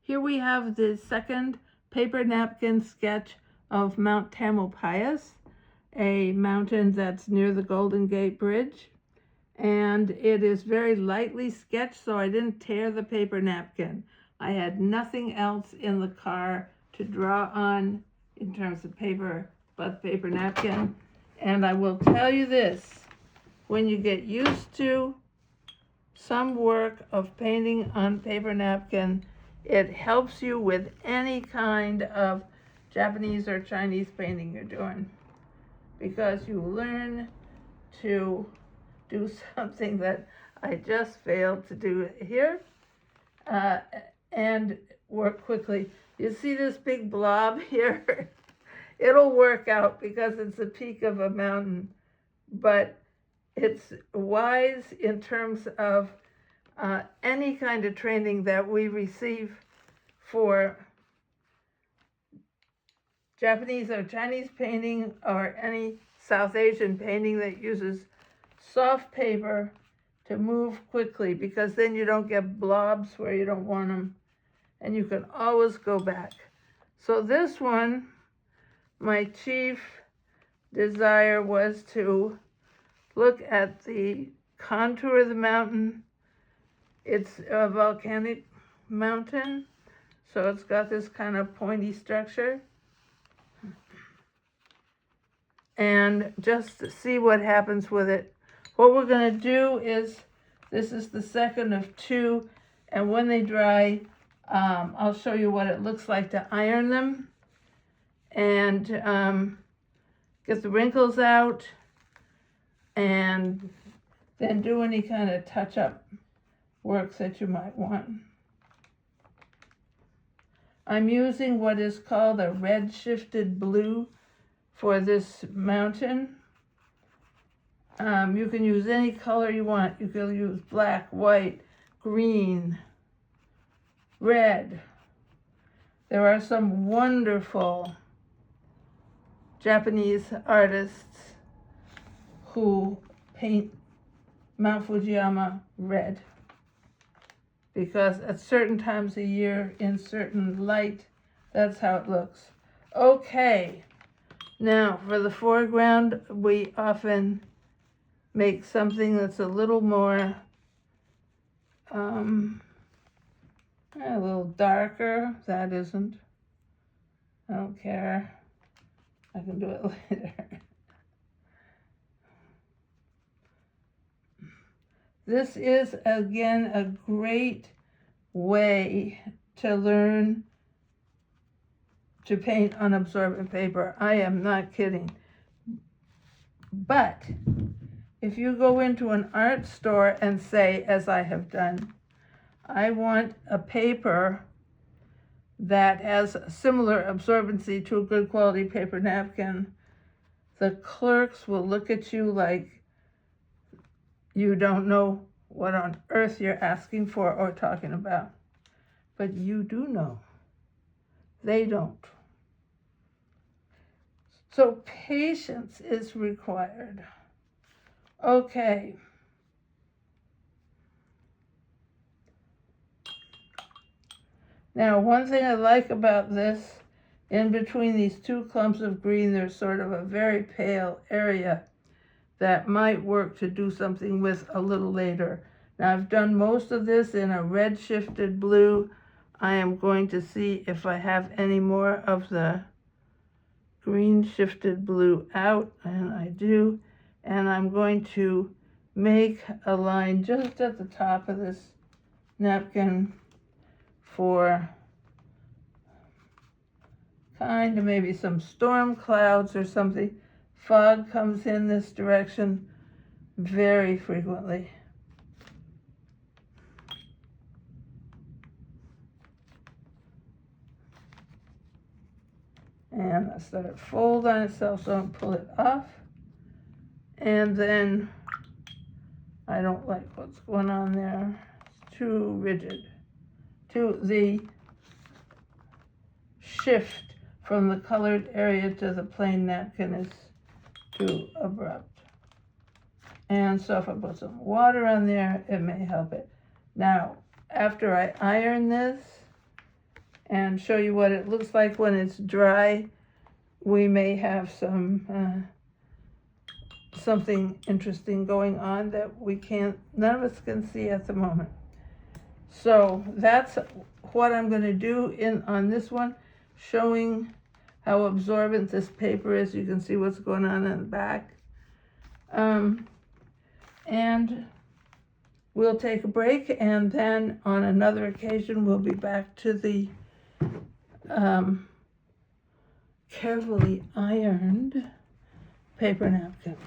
Here we have the second paper napkin sketch of Mount Tamalpais, a mountain that's near the Golden Gate Bridge. And it is very lightly sketched, so I didn't tear the paper napkin. I had nothing else in the car to draw on in terms of paper but paper napkin. And I will tell you this, when you get used to some work of painting on paper napkin, it helps you with any kind of Japanese or Chinese painting you're doing, because you learn to do something that I just failed to do here, and work quickly. You see this big blob here? It'll work out because it's the peak of a mountain, but it's wise in terms of any kind of training that we receive for Japanese or Chinese painting or any South Asian painting that uses soft paper to move quickly, because then you don't get blobs where you don't want them, and you can always go back. So this one, my chief desire was to look at the contour of the mountain. It's a volcanic mountain, so it's got this kind of pointy structure. And just to see what happens with it. What we're going to do is, this is the second of two, and when they dry, I'll show you what it looks like to iron them and get the wrinkles out, and then do any kind of touch-up work that you might want. I'm using what is called a red shifted blue for this mountain. You can use any color you want. You can use black, white, green, red. There are some wonderful Japanese artists who paint Mount Fujiyama red, because at certain times of year, in certain light, that's how it looks. Okay, now for the foreground, we often make something that's a little more, a little darker. That isn't. I don't care. I can do it later. This is, again, a great way to learn to paint on absorbent paper. I am not kidding. But if you go into an art store and say, as I have done, I want a paper that has similar absorbency to a good quality paper napkin, the clerks will look at you like you don't know what on earth you're asking for or talking about. But you do know. They don't. So patience is required. Okay. Now, one thing I like about this, in between these two clumps of green, there's sort of a very pale area that might work to do something with a little later. Now, I've done most of this in a red shifted blue. I am going to see if I have any more of the green shifted blue out, and I do. And I'm going to make a line just at the top of this napkin for kind of maybe some storm clouds or something. Fog comes in this direction very frequently. And I let it fold on itself so I don't pull it off. And then I don't like what's going on there. It's too rigid. The shift from the colored area to the plain napkin is too abrupt. And so if I put some water on there, it may help it. Now, after I iron this, and show you what it looks like when it's dry. We may have some something interesting going on that none of us can see at the moment. So that's what I'm going to do on this one, showing how absorbent this paper is. You can see what's going on in the back. And we'll take a break, and then on another occasion we'll be back to the carefully ironed paper napkin.